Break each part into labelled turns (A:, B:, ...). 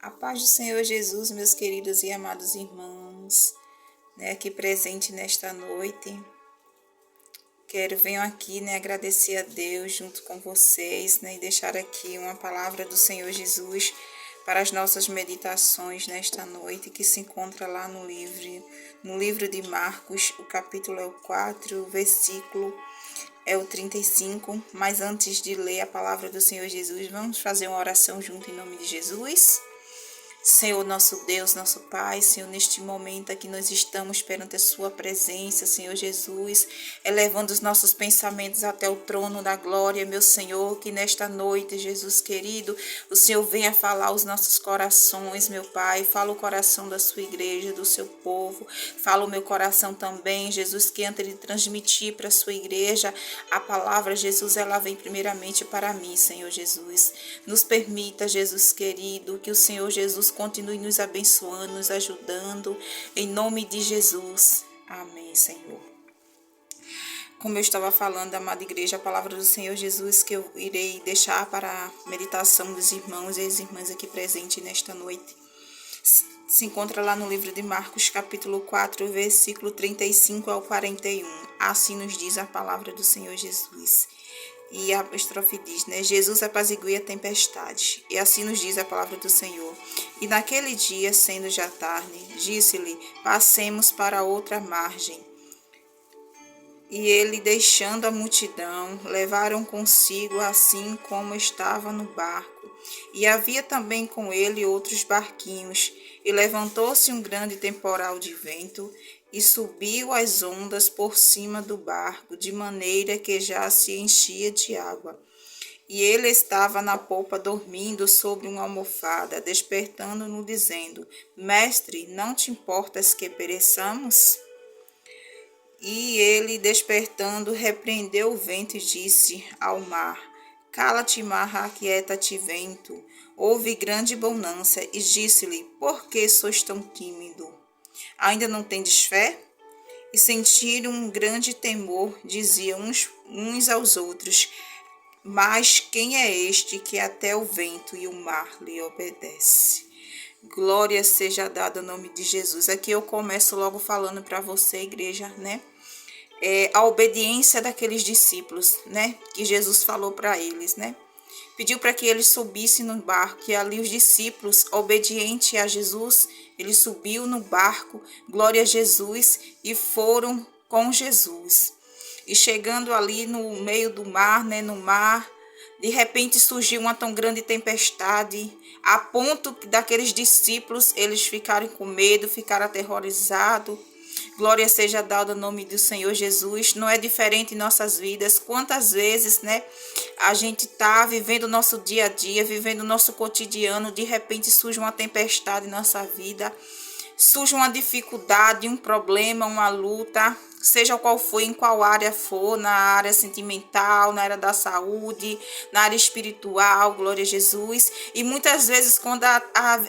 A: A paz do Senhor Jesus, meus queridos e amados irmãos, aqui presente nesta noite. Venho aqui, agradecer a Deus junto com vocês, e deixar aqui uma palavra do Senhor Jesus para as nossas meditações nesta noite, que se encontra lá no livro de Marcos, o capítulo é o 4, o versículo é o 35. Mas antes de ler a palavra do Senhor Jesus, vamos fazer uma oração junto em nome de Jesus? Senhor, nosso Deus, nosso Pai, Senhor, neste momento aqui nós estamos perante a Sua presença, Senhor Jesus, elevando os nossos pensamentos até o trono da glória, meu Senhor, que nesta noite, Jesus querido, o Senhor venha falar aos nossos corações, meu Pai, fala o coração da Sua igreja, do Seu povo, fala o meu coração também, Jesus, que antes de transmitir para a Sua igreja a palavra, Jesus, ela vem primeiramente para mim, Senhor Jesus. Nos permita, Jesus querido, que o Senhor Jesus continue nos abençoando, nos ajudando, em nome de Jesus. Amém, Senhor. Como eu estava falando, amada igreja, a palavra do Senhor Jesus que eu irei deixar para a meditação dos irmãos e as irmãs aqui presentes nesta noite, se encontra lá no livro de Marcos, capítulo 4, versículo 35 ao 41. Assim nos diz a palavra do Senhor Jesus. E a estrofe diz, Jesus apazigua a tempestade. E assim nos diz a palavra do Senhor. E naquele dia, sendo já tarde, disse-lhe, passemos para outra margem. E ele, deixando a multidão, levaram consigo assim como estava no barco. E havia também com ele outros barquinhos. E levantou-se um grande temporal de vento, e subiu as ondas por cima do barco, de maneira que já se enchia de água. E ele estava na polpa dormindo sobre uma almofada, despertando-no, dizendo, Mestre, não te importas que pereçamos? E ele, despertando, repreendeu o vento e disse ao mar, Cala-te, mar, aquieta-te, vento. Houve grande bonança, e disse-lhe, Por que sois tão tímido? Ainda não tendes fé? E sentiram um grande temor, diziam uns aos outros, Mas quem é este que até o vento e o mar lhe obedece? Glória seja dada ao nome de Jesus. Aqui eu começo logo falando para você, igreja, a obediência daqueles discípulos, que Jesus falou para eles, Pediu para que eles subissem no barco, e ali os discípulos, obedientes a Jesus, ele subiu no barco, glória a Jesus, e foram com Jesus. E chegando ali no meio do mar, no mar, de repente surgiu uma tão grande tempestade, a ponto daqueles discípulos, eles ficaram com medo, ficaram aterrorizados. Glória seja dada ao nome do Senhor Jesus. Não é diferente em nossas vidas. Quantas vezes, a gente está vivendo o nosso dia a dia, vivendo o nosso cotidiano, de repente surge uma tempestade em nossa vida, surge uma dificuldade, um problema, uma luta, seja qual for, em qual área for, na área sentimental, na área da saúde, na área espiritual, glória a Jesus. E muitas vezes, quando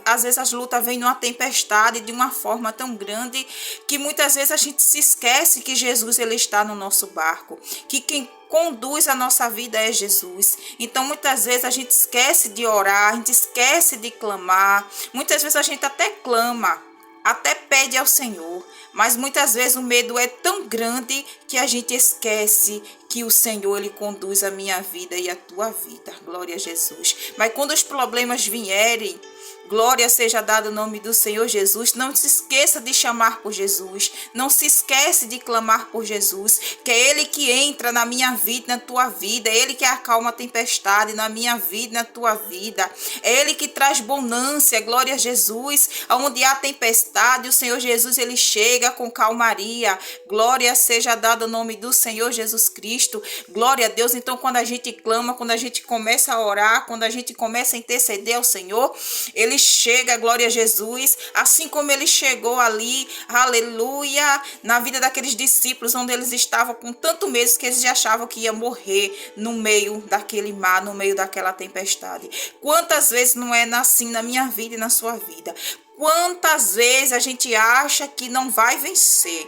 A: às vezes as lutas vêm numa tempestade de uma forma tão grande, que muitas vezes a gente se esquece que Jesus ele está no nosso barco, que quem conduz a nossa vida é Jesus. Então muitas vezes a gente esquece de orar, a gente esquece de clamar, muitas vezes a gente até clama, até pede ao Senhor, mas muitas vezes o medo é tão grande que a gente esquece que o Senhor ele conduz a minha vida e a tua vida, glória a Jesus. Mas quando os problemas vierem, glória seja dada o nome do Senhor Jesus, não se esqueça de chamar por Jesus, não se esquece de clamar por Jesus, que é Ele que entra na minha vida, na tua vida, é Ele que acalma a tempestade na minha vida, na tua vida, é Ele que traz bonança, glória a Jesus, onde há tempestade, o Senhor Jesus Ele chega com calmaria, glória seja dada o nome do Senhor Jesus Cristo, glória a Deus. Então quando a gente clama, quando a gente começa a orar, quando a gente começa a interceder ao Senhor, Ele chega, glória a Jesus, assim como ele chegou ali, aleluia, na vida daqueles discípulos, onde eles estavam com tanto medo que eles já achavam que ia morrer no meio daquele mar, no meio daquela tempestade. Quantas vezes não é assim na minha vida e na sua vida? quantas vezes a gente acha que não vai vencer.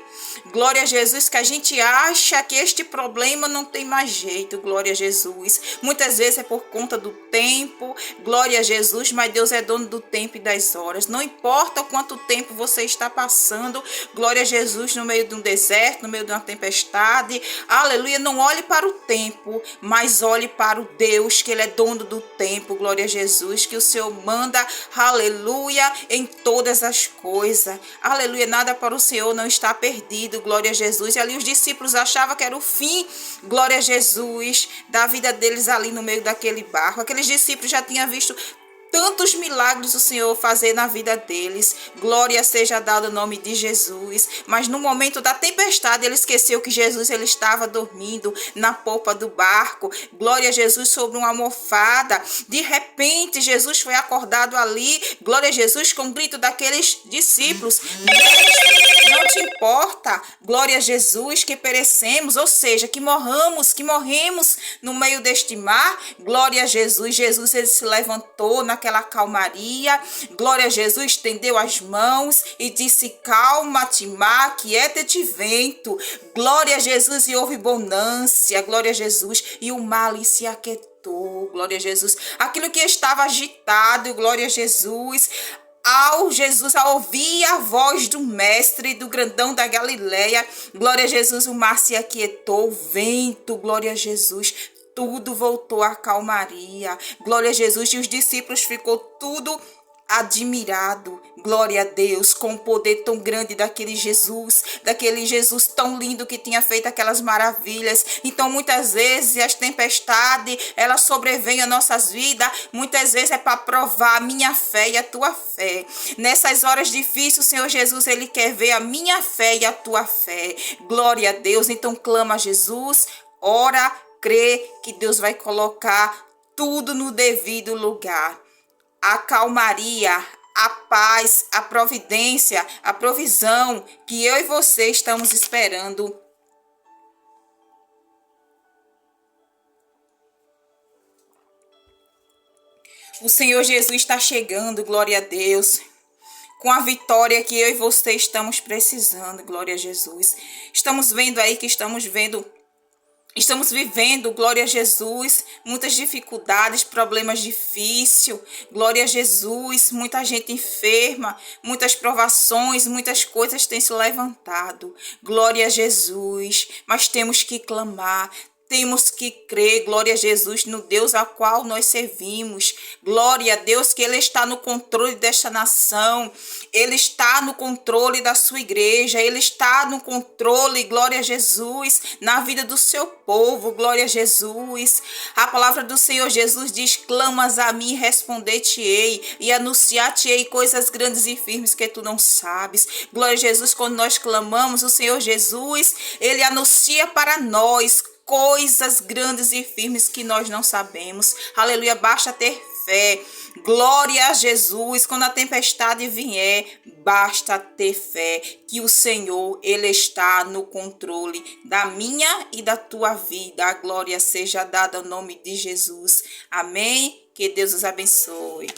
A: Glória a Jesus, que a gente acha que este problema não tem mais jeito. Glória a Jesus. Muitas vezes é por conta do tempo. Glória a Jesus, mas Deus é dono do tempo e das horas. Não importa quanto tempo você está passando. Glória a Jesus, no meio de um deserto, no meio de uma tempestade. Aleluia, não olhe para o tempo, mas olhe para o Deus, que Ele é dono do tempo. Glória a Jesus, que o Senhor manda, aleluia, em todas as coisas. Aleluia, nada para o Senhor não está perdido. Glória a Jesus. E ali os discípulos achavam que era o fim, glória a Jesus, da vida deles ali no meio daquele barco. Aqueles discípulos já tinham visto tantos milagres o Senhor fazer na vida deles. Glória seja dada o nome de Jesus. Mas no momento da tempestade, ele esqueceu que Jesus ele estava dormindo na polpa do barco. Glória a Jesus, sobre uma almofada. De repente, Jesus foi acordado ali. Glória a Jesus, com o grito daqueles discípulos: Mestre, não te importa, glória a Jesus, que perecemos, ou seja, que morremos no meio deste mar. Glória a Jesus. Jesus ele se levantou naquela calmaria. Glória a Jesus, estendeu as mãos e disse: calma-te, mar, quieta-te, vento. Glória a Jesus, e houve bonança. Glória a Jesus, e o mar ali se aquietou. Glória a Jesus. Aquilo que estava agitado, glória a Jesus, ao ouvir a voz do mestre, do grandão da Galileia, glória a Jesus, o mar se aquietou, o vento, glória a Jesus, tudo voltou à calmaria. Glória a Jesus, e os discípulos ficou tudo admirado, glória a Deus, com o poder tão grande daquele Jesus tão lindo que tinha feito aquelas maravilhas. Então muitas vezes as tempestades, elas sobrevêm às nossas vidas, muitas vezes é para provar a minha fé e a tua fé. Nessas horas difíceis, o Senhor Jesus, ele quer ver a minha fé e a tua fé. Glória a Deus. Então clama a Jesus, ora, crê que Deus vai colocar tudo no devido lugar. A calmaria, a paz, a providência, a provisão que eu e você estamos esperando. O Senhor Jesus está chegando, glória a Deus, com a vitória que eu e você estamos precisando, glória a Jesus. Estamos vendo aí que estamos vivendo, glória a Jesus, muitas dificuldades, problemas difíceis, glória a Jesus, muita gente enferma, muitas provações, muitas coisas têm se levantado, glória a Jesus, mas temos que clamar, temos que crer, glória a Jesus, no Deus a qual nós servimos. Glória a Deus, que Ele está no controle desta nação. Ele está no controle da sua igreja. Ele está no controle, glória a Jesus, na vida do seu povo. Glória a Jesus. A palavra do Senhor Jesus diz: clamas a mim, responder-te-ei e anunciar-te-ei coisas grandes e firmes que tu não sabes. Glória a Jesus, quando nós clamamos, o Senhor Jesus, Ele anuncia para nós coisas grandes e firmes que nós não sabemos. Aleluia, basta ter fé. Glória a Jesus. Quando a tempestade vier, basta ter fé que o Senhor, Ele está no controle da minha e da tua vida. A glória seja dada ao nome de Jesus. Amém? Que Deus os abençoe.